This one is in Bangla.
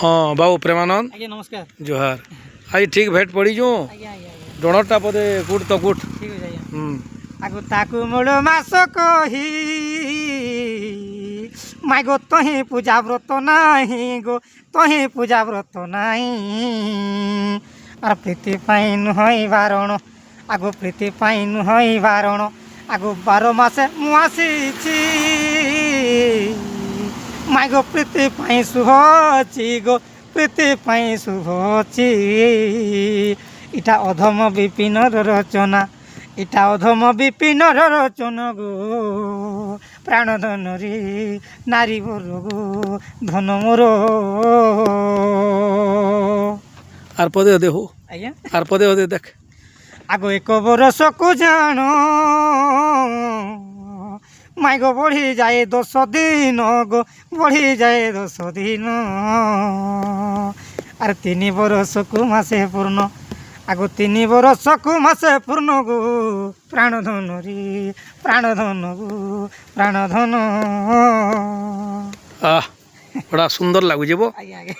हाँ बाबू प्रेमानंद आज्ञा नमस्कार। जोहार आज ठीक भेट पड़ी जो आज्ञा आज्ञा आज्ञा डोनटा पदे गुट तो गुट ठीक है आज्ञा। हम्म आगो ताकू मोड़ मास कही माय गो तोही पूजा व्रत नाही गो तोही पूजा व्रत नाही আর প্রীতি পাই নুহই বারণ আগো প্রীতি পাই নুহই বারণ আগো 12 মাসে মু আসিছি মাই গো প্রীতি পাই শুভছি গো প্রীতি পাই শুভছি এটা অধম বিপিনর রচনা এটা অধম বিপিনর রচনা গো প্রাণধন রে নারী বর গো ধন মোর আর পদে দেখো আজ্ঞা আর পদে পদে দেখ আগো এক বরষকু জাণ মাই গো বঢ়ি যায় 10 দিন গো বঢ়ি যায় 10 দিন আর 3 বরষকু মাসে পূর্ণ আগো 3 বরষকু মাসে পূর্ণ গো প্রাণধন রে প্রাণধন গো প্রাণধন আহ বড়া সুন্দর লাগুছে বো আজ্ঞা আজ্ঞা